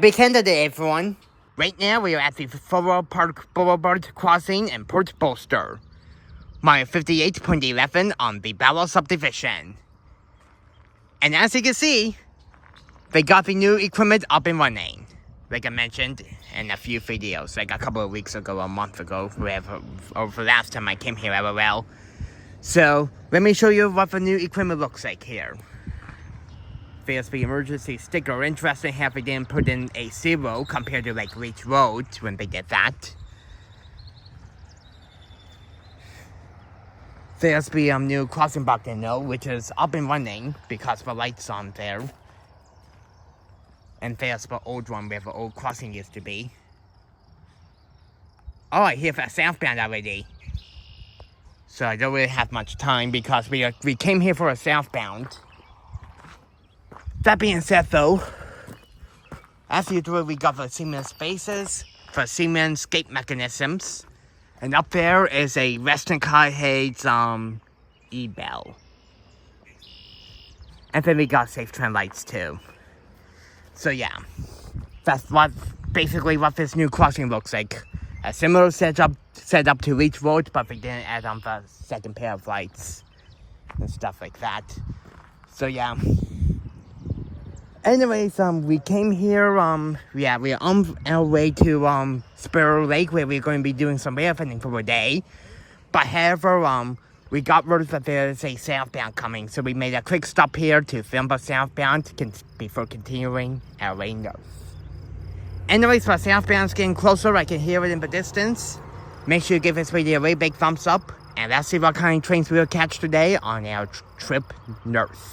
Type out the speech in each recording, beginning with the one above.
Happy Canada Day, everyone! Right now, we are at the Federal Park Boulevard crossing in Port Bolster. Mile 58.11 on the Barrel subdivision. And as you can see, they got the new equipment up and running. Like I mentioned in a few videos, like a couple of weeks ago, a month ago, over the last time I came here, LOL. So, let me show you what the new equipment looks like here. There's the emergency sticker. Interesting how they didn't put in a 0 compared to like Reach Road when they did that. There's the new crossing button though, which is up and running because the light's on there. And there's the old one where the old crossing used to be. Oh, I hear that southbound already. So I don't really have much time because we came here for a southbound. That being said though, as usual we got the Siemens spaces, the Siemens gate mechanisms, and up there is a Western Carhade's e-bell. And then we got safe turn lights too. So yeah, that's basically what this new crossing looks like. A similar setup to Reach Road, but we didn't add on the second pair of lights and stuff like that. So yeah. Anyways, we came here, we're on our way to, Sparrow Lake, where we're going to be doing some railfanning for a day. But however, we got word that there's a southbound coming, so we made a quick stop here to film the southbound before continuing our way north. Anyways, the southbound's getting closer, I can hear it in the distance. Make sure you give this video a very big thumbs up, and let's see what kind of trains we'll catch today on our trip north.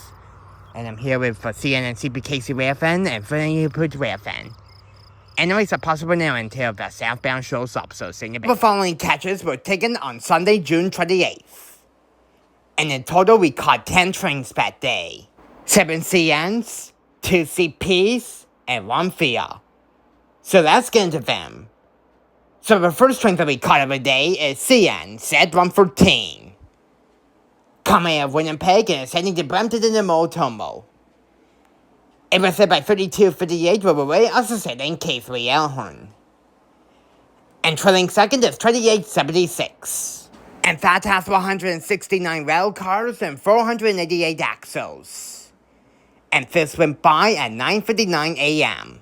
And I'm here with CN and CPKC Railfan and Finally Put Railfan. Anyways, a possible now until the southbound shows up, so sing it back. The following catches were taken on Sunday, June 28th. And in total, we caught 10 trains that day. 7 CNs, 2 CPs, and 1 FIA. So let's get into them. So the first train that we caught of the day is CN Z114. Coming out of Winnipeg and is heading to Brampton in the Multnomah. It was set by 3258 Riverway, also set in K3 Elkhorn. And trailing second is 2876. And that has 169 rail cars and 488 axles. And this went by at 9:59 a.m.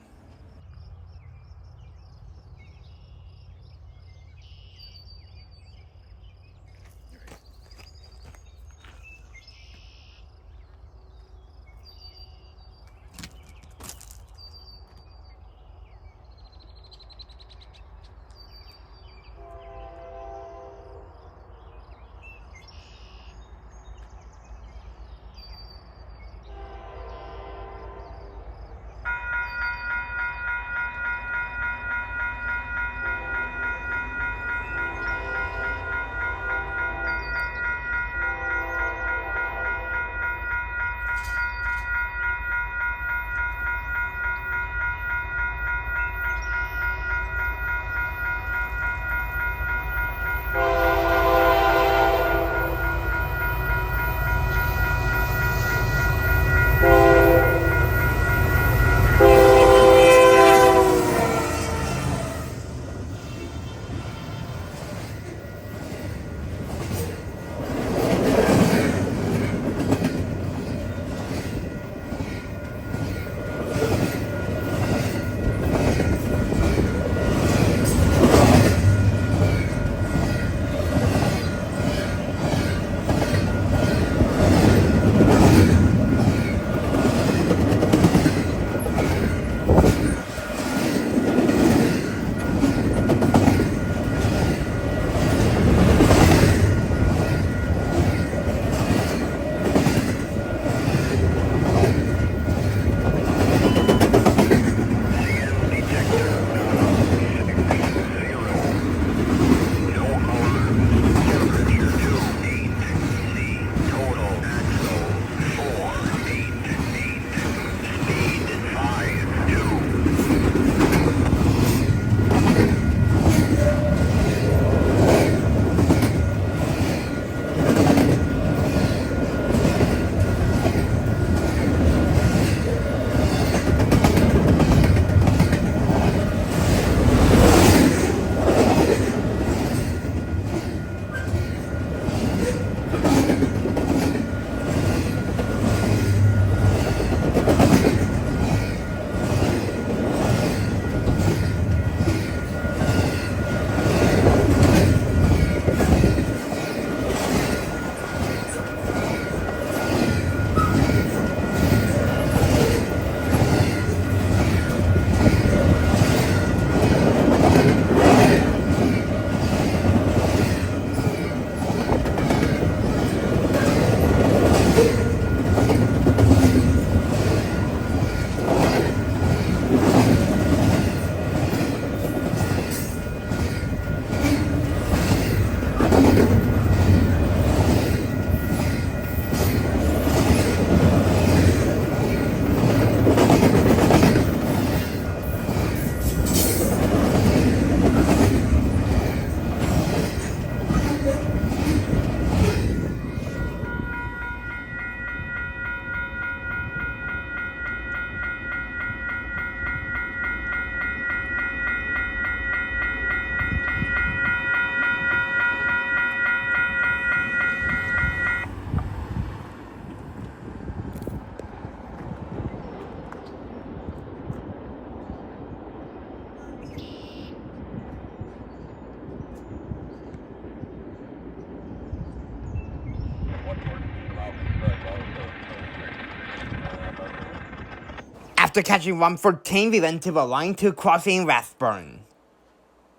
After catching 114, we went to the line 2 crossing in Westbourne.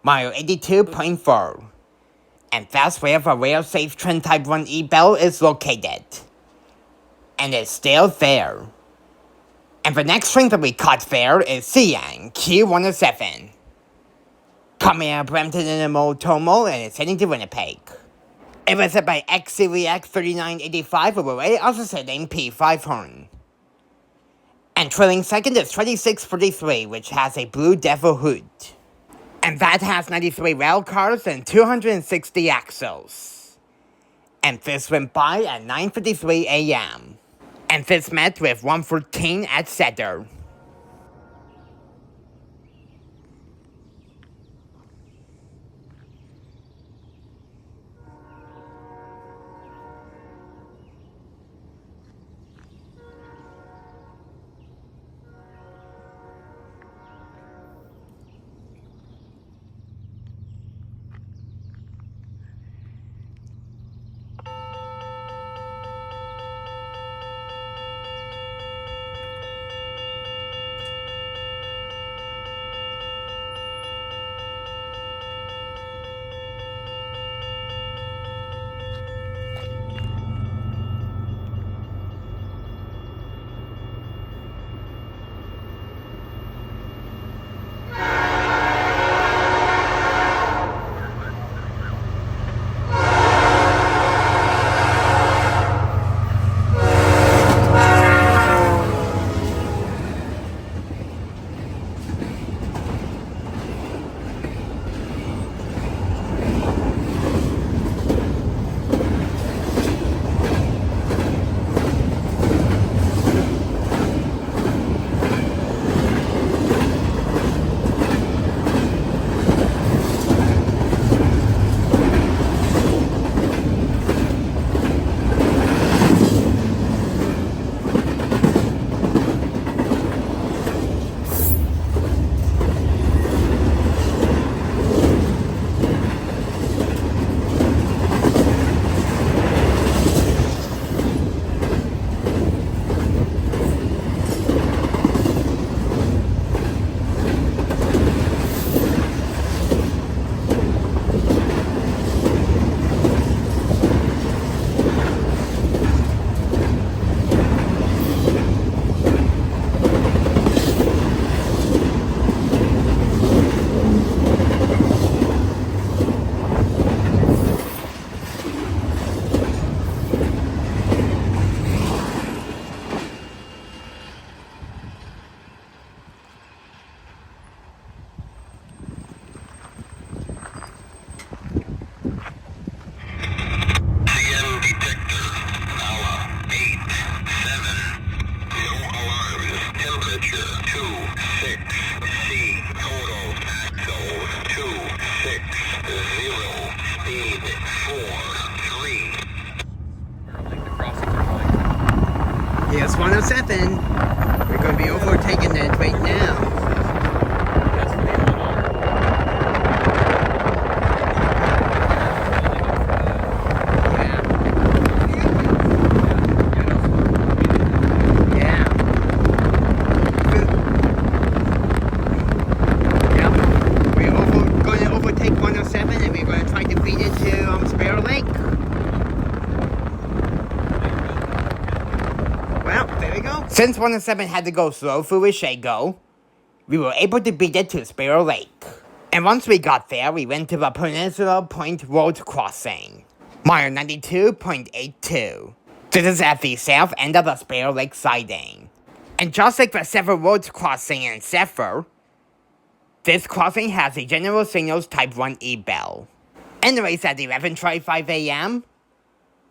Mile 82.4. And that's where the rail safe Trend Type 1E bell is located. And it's still there. And the next train that we caught there is CN Q107. Coming out of Brampton in the Motomo and it's heading to Winnipeg. It was hit by XCVX 3985 with a way also sitting P5 horn. And trailing second is 2643, which has a Blue Devil hood. And that has 93 rail cars and 260 axles. And this went by at 9:53 a.m. And this met with 114 at Cedar. Yes, 107. We're going to be overtaking it right now. Since 107 had to go slow through Ishago, we were able to beat it to Sparrow Lake. And once we got there, we went to the Peninsula Point Road Crossing, mile 92.82. This is at the south end of the Sparrow Lake siding. And just like the Sever Road Crossing in Sever, this crossing has a General Signals Type 1E bell. Anyways, at 11:25 a.m.,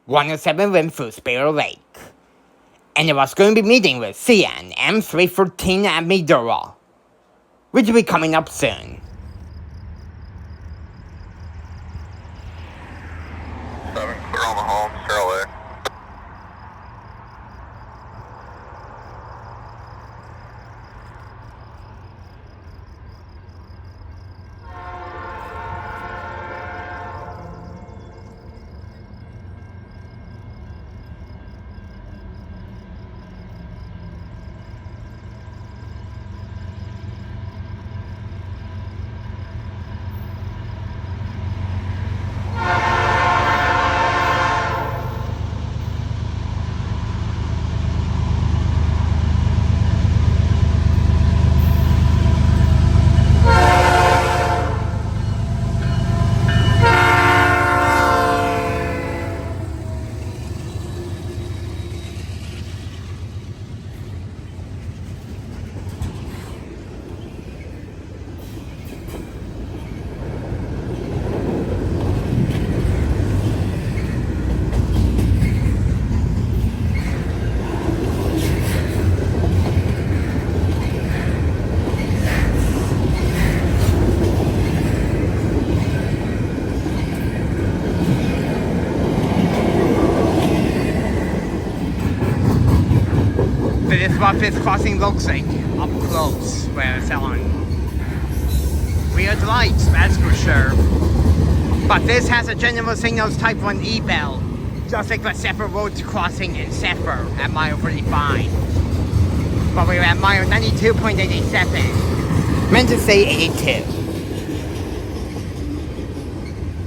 107 went through Sparrow Lake. And it was going to be meeting with CN M314 at Medora, which will be coming up soon. Oklahoma home, Charlotte. is what this crossing looks like up close where it's on. Weird lights, that's for sure. But this has a general signals type 1 E-bell, just like the Sefer road crossing in Sefer at mile 35. But we're at mile 92.87. Meant to say 82.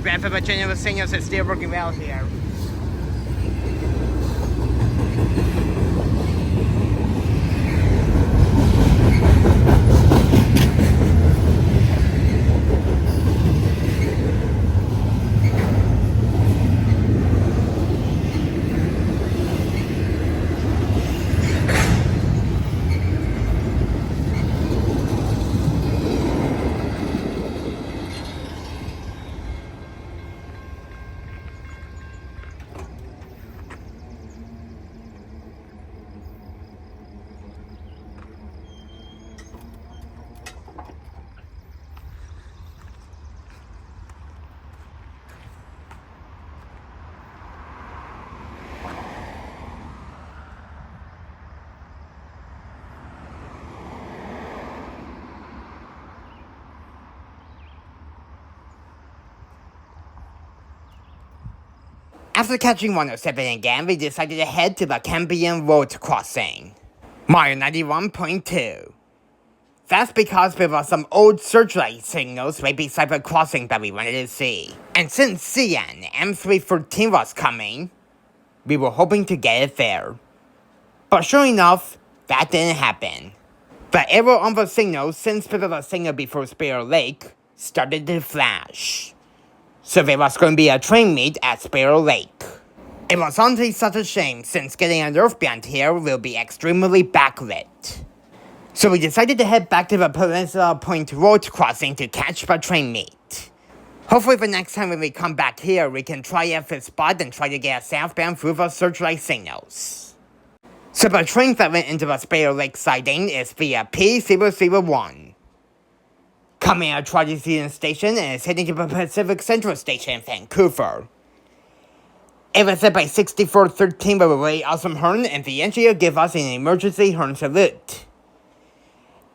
Rest of the general signals is still working well here. After catching 107 again, we decided to head to the Cambian Road crossing. Mile 91.2. That's because there were some old searchlight signals right beside the crossing that we wanted to see. And since CN M313 was coming, we were hoping to get it there. But sure enough, that didn't happen. The arrow on the signal since the signal before Sparrow Lake started to flash. So there was going to be a train meet at Sparrow Lake. It was honestly such a shame since getting a northbound here will be extremely backlit. So we decided to head back to the Peninsula Point Road crossing to catch the train meet. Hopefully the next time when we come back here, we can try out this spot and try to get southbound through the searchlight signals. So the train that went into the Sparrow Lake siding is via P001. Coming out of Tri-Season Station and is heading to the Pacific Central Station in Vancouver. It was set by 6413 by the way awesome horn, and the engineer give us an emergency horn salute.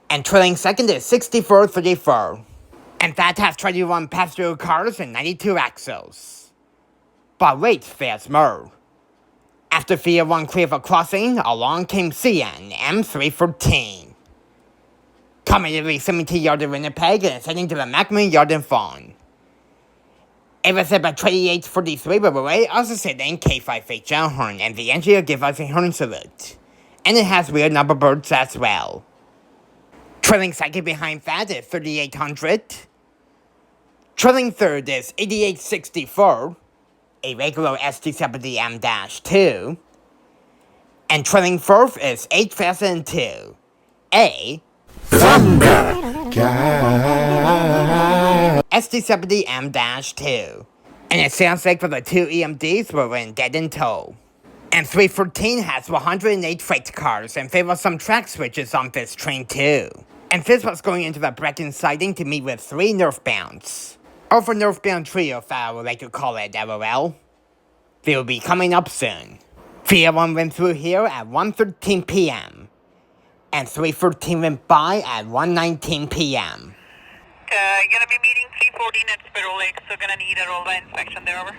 And trailing second is 6434. And that has 21 passenger cars and 92 axles. But wait, there's more. After Via 1 cleared the crossing, along came CN M314. Coming to the 70-yard in Winnipeg and heading to the Macmillan Yard in Vaughan. It was set by 2843 by the way, also sitting K5H horn, and the engineer give us a horn salute. And it has weird number birds as well. Trailing second behind that is 3800. Trailing third is 8864, a regular ST70M-2. And trailing fourth is 8002, a ST70M-2. And it sounds like for the two EMDs were in dead in tow. And 314 has 108 freight cars, and there were some track switches on this train too. And this was going into the Brecken siding to meet with 3 northbounds. Or for northbound trio, if I would like to call it, LOL. They will be coming up soon. 301 went through here at 1:13 p.m. And 314 went by at 1:19 p.m. Gonna be meeting 314 at Sparrow Lake, so gonna need a rollback inspection there, over.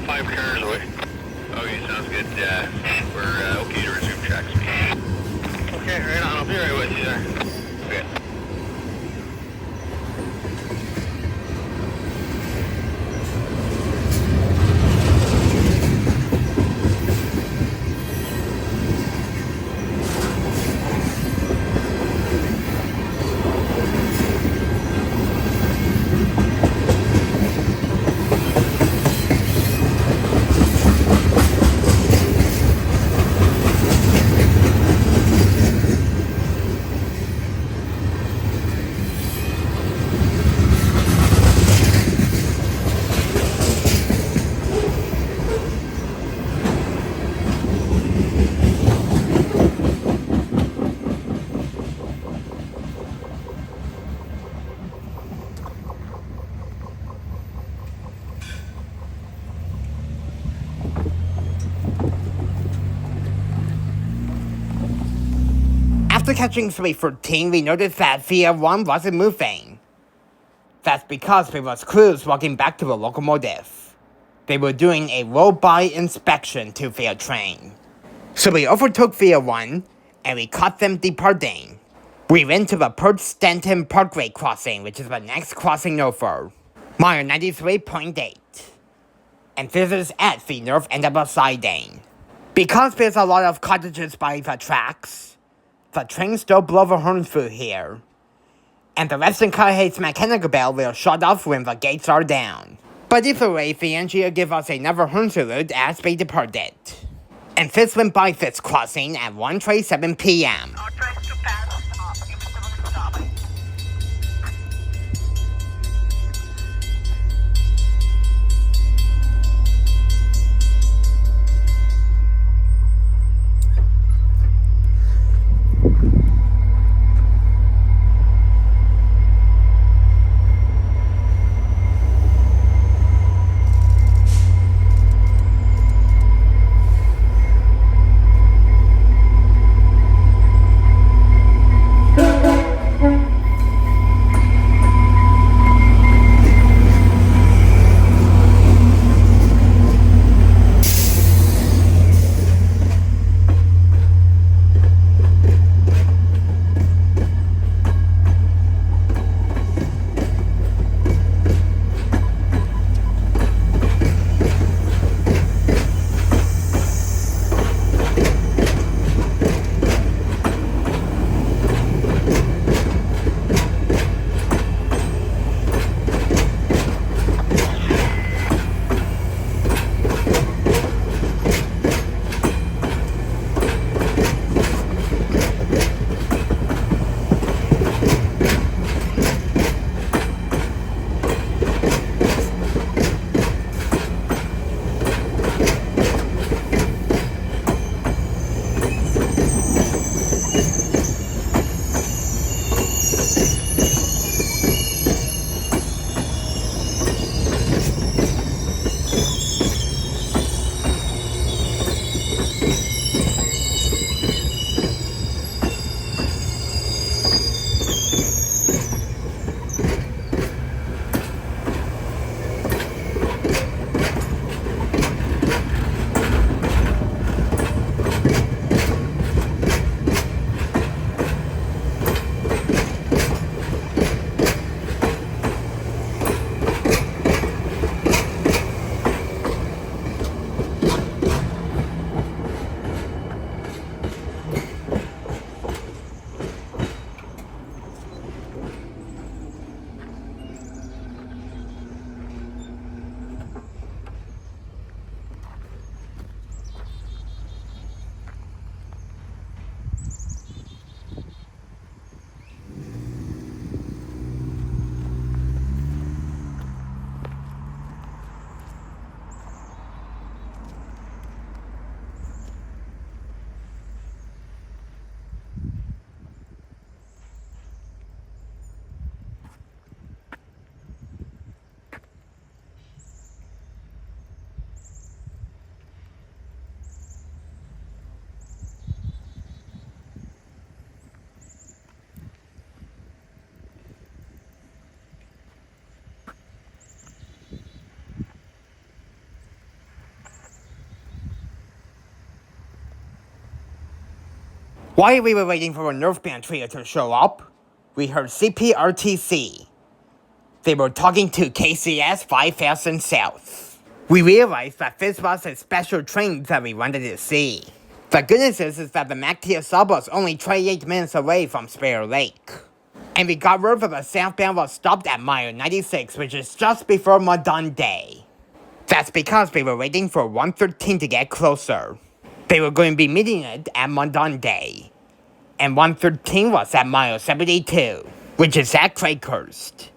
about 5 kilometers away. Okay, sounds good. We're okay to resume track speed. Okay, right on. I'll be right with you there. Okay. After catching 314, we noticed that VF1 wasn't moving. That's because there was crews walking back to the locomotive. They were doing a roll-by inspection to their train. So we overtook VF1, and we caught them departing. We went to the Port Stanton Parkway crossing, which is the next crossing over. Mile 93.8. And this is at the north end of the siding. Because there's a lot of cottages by the tracks, the trains still blow the horn through here. And the Western Carhates mechanical bell will shut off when the gates are down. But either way, the engineer gave us another horn salute as they departed. And this went by this crossing at 1:37 p.m. Our trains to pass. Give us a stop. While we were waiting for a northbound trio to show up, we heard CPRTC. They were talking to KCS 5000 South. We realized that this was a special train that we wanted to see. The good news is that the MacTia sub was only 28 minutes away from Sparrow Lake. And we got word that the southbound was stopped at mile 96, which is just before Madonde. That's because we were waiting for 113 to get closer. They were going to be meeting it at Madonde. And 113 was at mile 72, which is at Craighurst.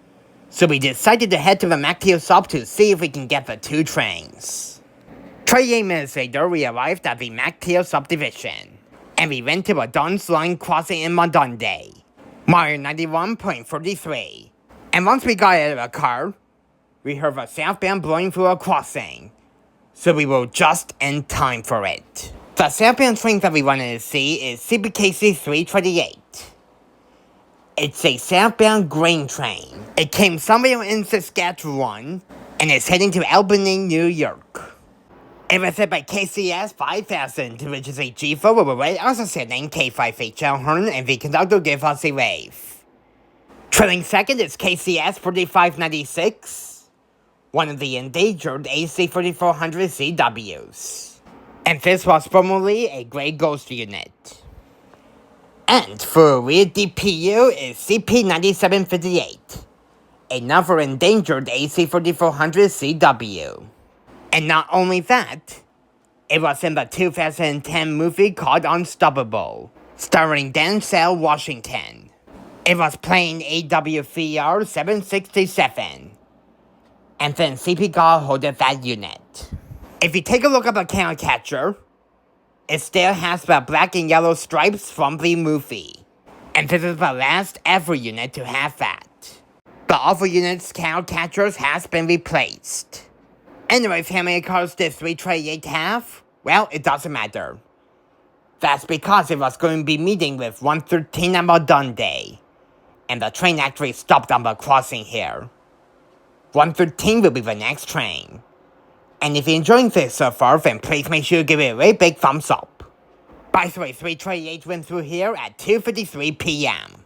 So we decided to head to the MacTia sub to see if we can get the two trains. 28 minutes later, we arrived at the MacTia subdivision. And we went to a Duns Line crossing in Madonde. Mile 91.33. And once we got out of the car, we heard the southbound blowing through a crossing. So we were just in time for it. The southbound train that we wanted to see is CPKC 328. It's a southbound grain train. It came somewhere in Saskatchewan and is heading to Albany, New York. It was hit by KCS 5000, which is a G4 with a red associating K5HL horn, and the conductor gave us a wave. Trailing second is KCS 4596, one of the endangered AC 4400 CWs. And this was formerly a Grey Ghost unit. And for rear DPU is CP9758, another endangered AC 4400 CW. And not only that, it was in the 2010 movie called Unstoppable, starring Denzel Washington. It was playing AWVR 767, and then CP got hold of that unit. If you take a look at the cow catcher, it still has the black and yellow stripes from the movie. And this is the last ever unit to have that. The other unit's cow catchers has been replaced. Anyways, how many cars did 328 have? Well, it doesn't matter. That's because it was going to be meeting with 113 at Madonde. And the train actually stopped on the crossing here. 113 will be the next train. And if you're enjoying this so far, then please make sure you give it a very big thumbs up. By the way, 328 went through here at 2:53 p.m.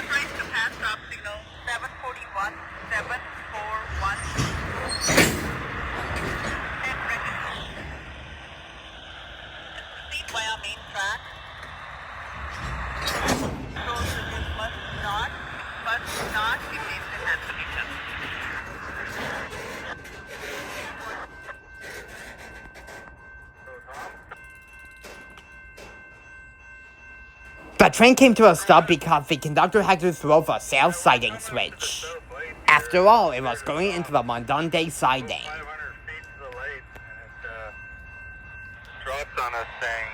Authorized to pass stop signal 741, 741. And register. Proceed via main track. Control switches must not be placed in hand position. The train came to a stop because the conductor had to throw the south siding switch. After all, it was going into the Mondonde siding. 500 feet to the light, and it drops on us saying,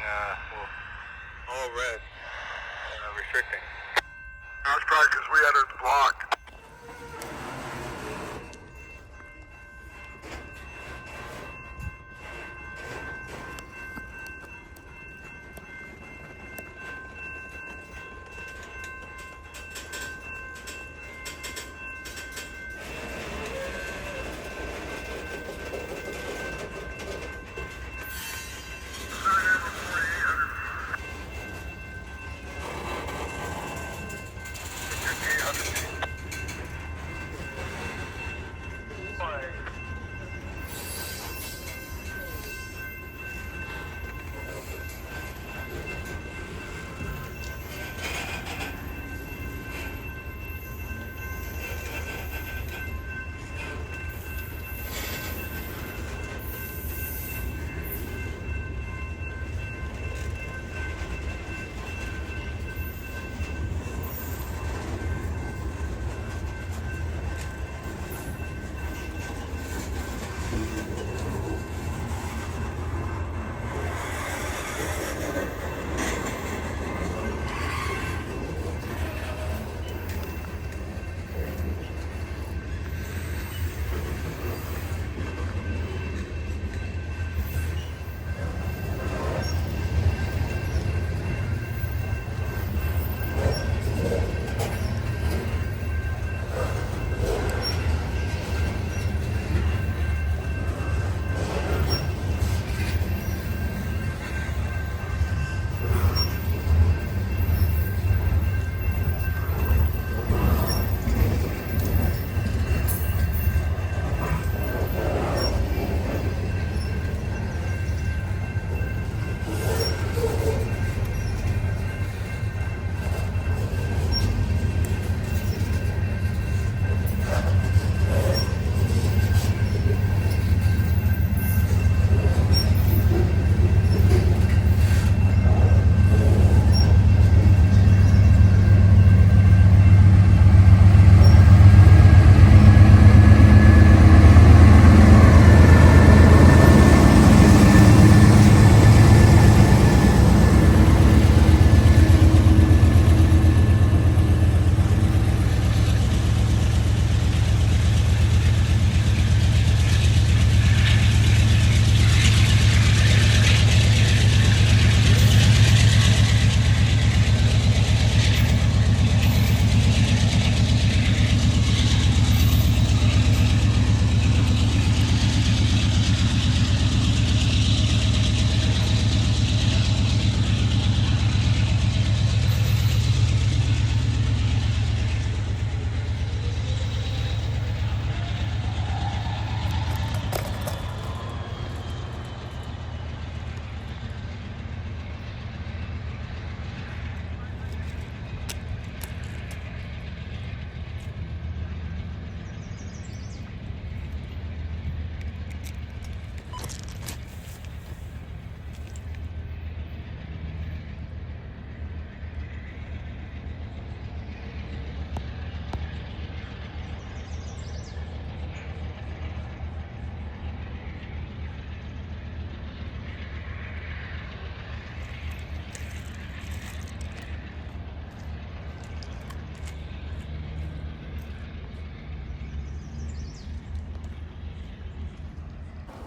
all red, restricting. That's probably because we had it blocked.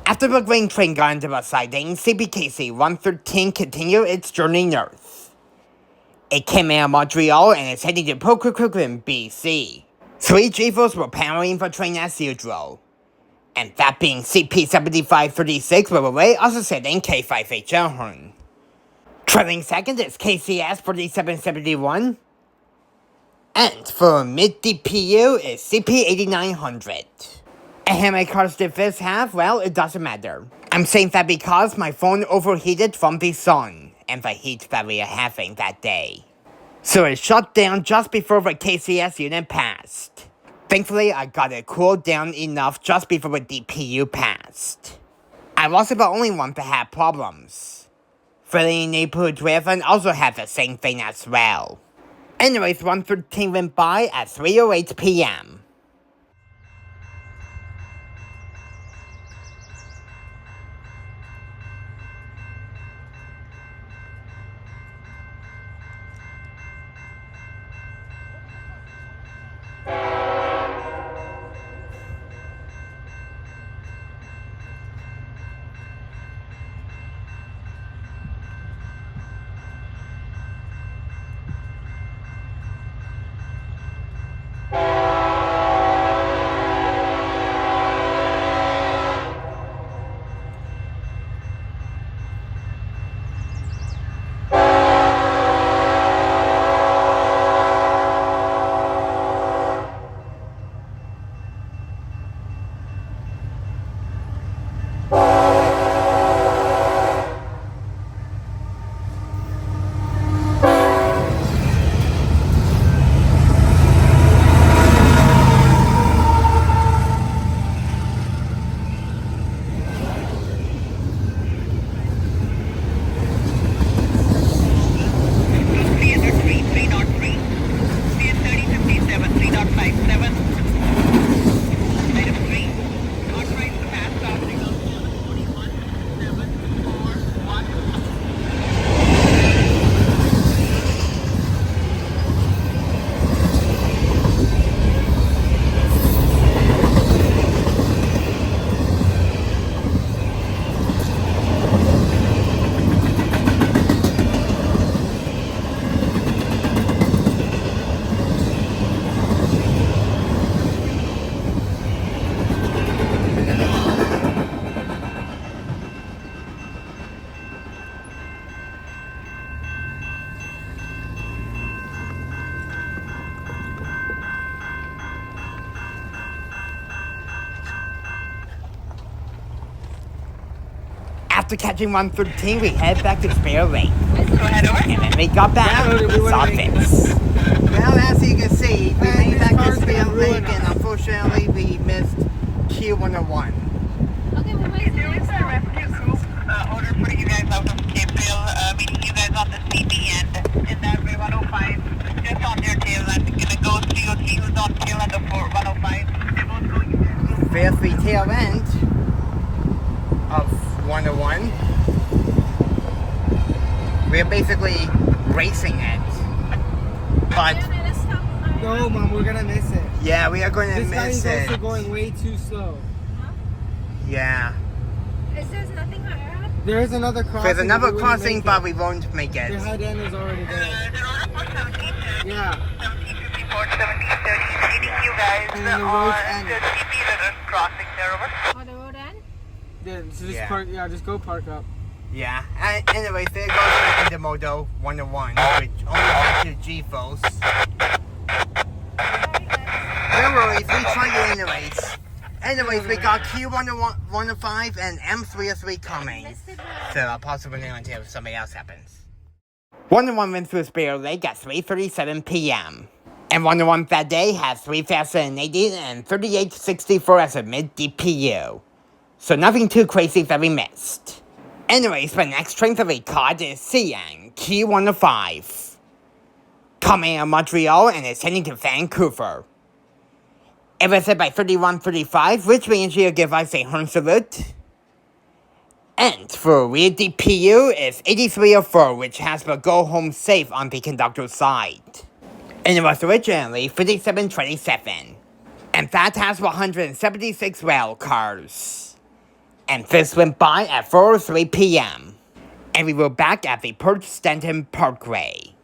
After the grain train got into the siding, CPKC 113 continued its journey north. It came out of Montreal and is heading to Coquitlam, BC. 3 G-Force were powering the train as usual. And that being CP7536 with away also setting K5HL horn. Trailing second is KCS 4771. And for mid-DPU is CP8900. And how many cars did this have? Well, it doesn't matter. I'm saying that because my phone overheated from the sun and the heat that we are having that day. So it shut down just before the KCS unit passed. Thankfully, I got it cooled down enough just before the DPU passed. I wasn't the only one that had problems. Freddy neighborhood Railfan also had the same thing as well. Anyways, 113 went by at 3:08 p.m. After catching 113, we head back to Spare Lake. And then we got back and saw this. Well, as you can see, we made back to Spare Lake, and unfortunately, we missed Q101. Okay, well, wait, there is a rescue group order putting you guys out of Cape Vale, meeting you guys on the CB end in that way 105, just on their tail end. Gonna go COC who's on tail end of 105. They're both going in their There's the tail end of 101. We're basically racing it. But No, Mom, we're gonna miss it. yeah, we are going to This guy miss is it. also going way too slow. Yeah. Is there nothing higher up? There is another crossing. There's another but we wouldn't crossing, make but it. we won't make Their it. head end is already there. They're on for 17. Yeah. 1754, 1730, meeting you guys And then the on road's end. the CB River crossing there, over. Or the road end? Yeah, so just Yeah. park. Yeah, just go park up. Yeah. Anyways, there goes the Intermodal 101, which only has two G-Fos. No worries, we tried it anyways. Anyways, we got Q105 and M303 coming. So I'll pause the window until something else happens. 101 went through Spare Lake at 3:37 p.m. And 101 that day has 3,080 and 3864 as a mid-DPU. So nothing too crazy that we missed. Anyways, the next train that we caught is CN Q105. Coming out of Montreal and is heading to Vancouver. It was hit by 3135, which means you'll give us a horn salute. And for rear DPU is 8304, which has the go home safe on the conductor's side. And it was originally 5727. And that has 176 rail cars. And this went by at 4:03 p.m. And we were back at the Port Stanton Parkway.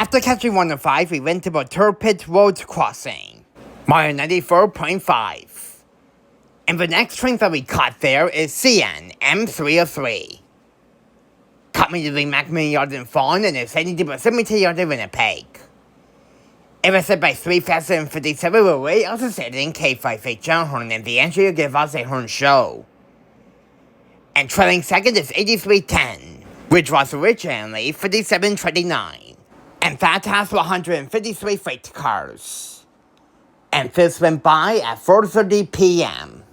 After catching 105, we went to a Turpit Road crossing, mile 94.5. And the next train that we caught there is CN M303. Caught me between Macmillan Yard and Fawn and is heading to the Cemetery Yard in Winnipeg. It was set by 3 faster than 57 Railway, also set in K58 John Horn and the entry will give us a horn show. And trailing second is 8310, which was originally 5729. And that has 153 freight cars. And this went by at 4:30 p.m.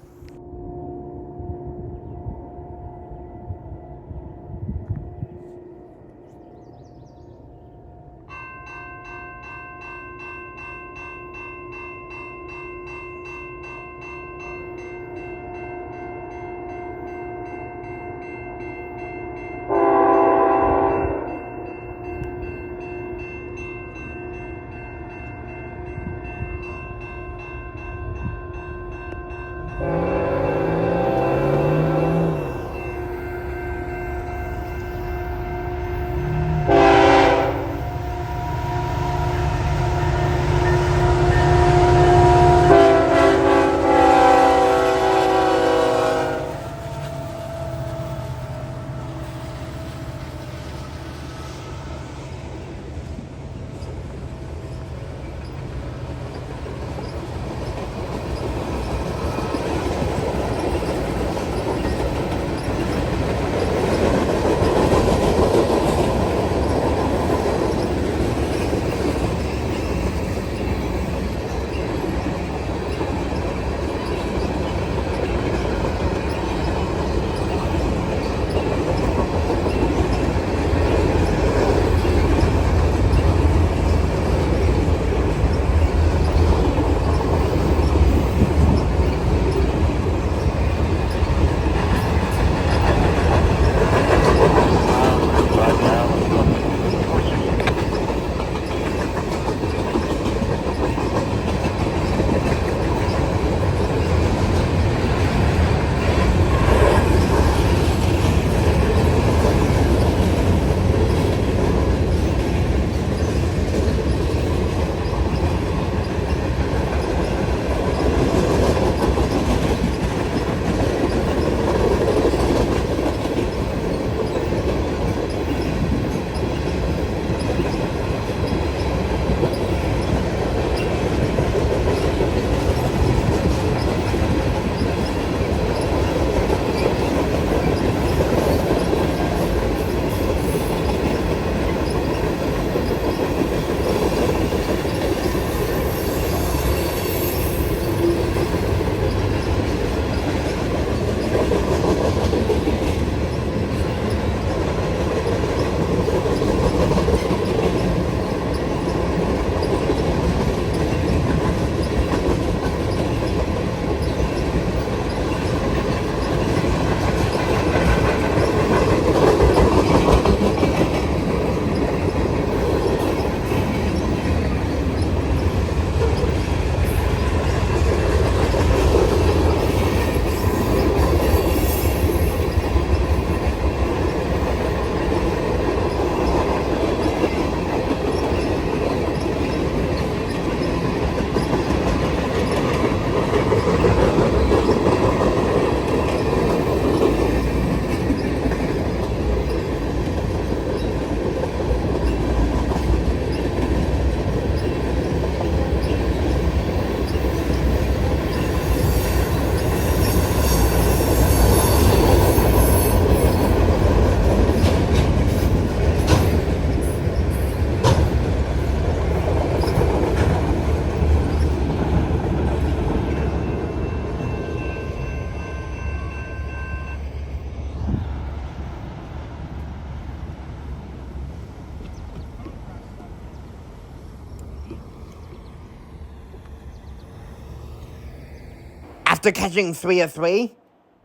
After catching 303,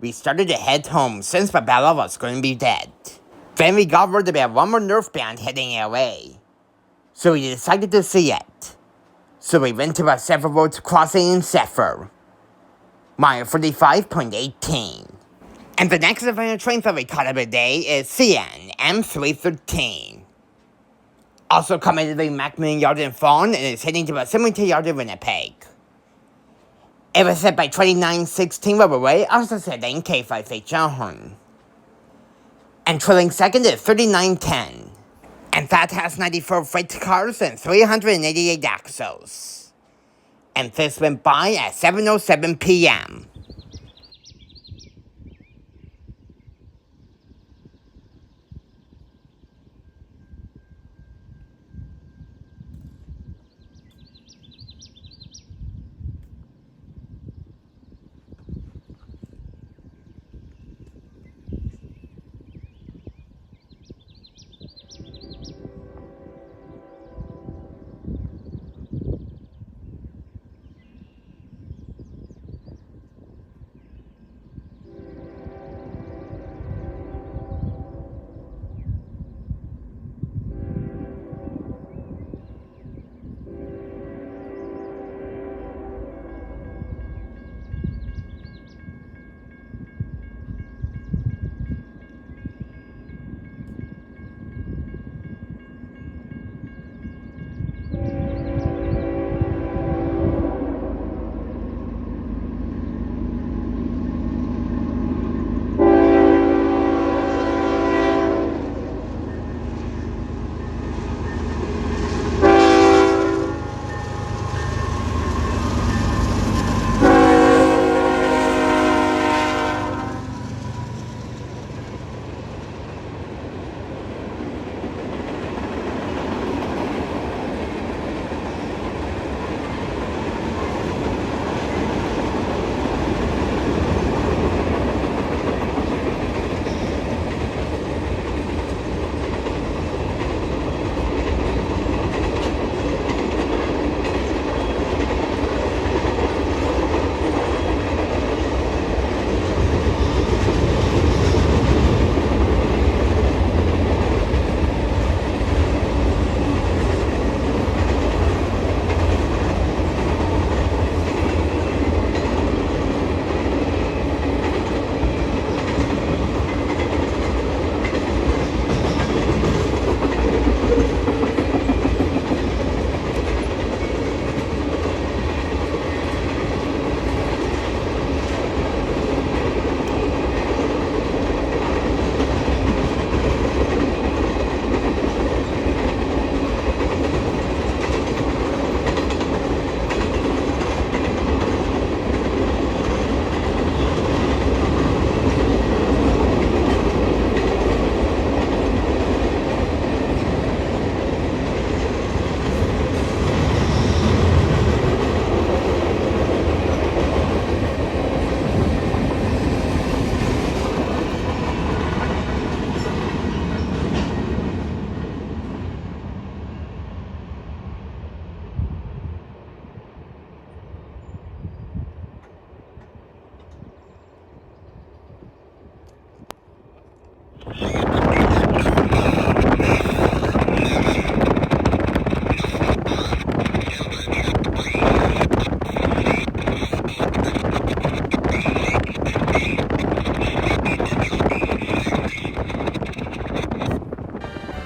we started to head home since Babella was going to be dead. Then we got word about one more northbound heading LA. So we decided to see it. So we went to a several roads crossing in Zephyr, mile 45.18. And the next available train that we caught of the day is CN M313. Also coming to the Macmillan Yard in Fawn and is heading to a cemetery yard in Winnipeg. It was set by 2916 Riverway, also setting K5 John. And trailing second is 3910. And that has 94 freight cars and 388 axles. And this went by at 7:07 p.m.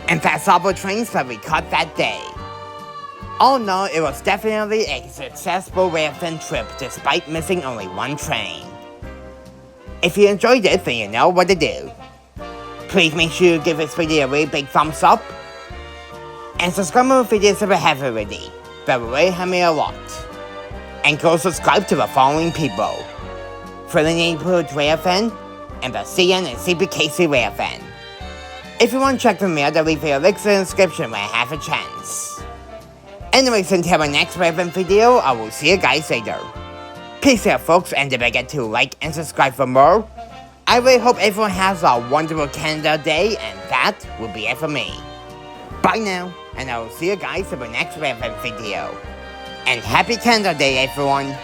And that's all the trains that we caught that day. All in all, it was definitely a successful Railfan trip despite missing only one train. If you enjoyed it, then you know what to do. Please make sure you give this video a really big thumbs up. And subscribe to my videos if you haven't already. That will really help me a lot. And go subscribe to the following people: for the neighborhood Railfan and the CN and CPKC Railfan. If you want to check them out, I'll leave your links in the description when I have a chance. Anyways, until my next Railfan video, I will see you guys later. Peace out, folks, and don't forget to like and subscribe for more. I really hope everyone has a wonderful Canada Day, and that will be it for me. Bye now, and I will see you guys in my next Railfan video. And happy Canada Day, everyone!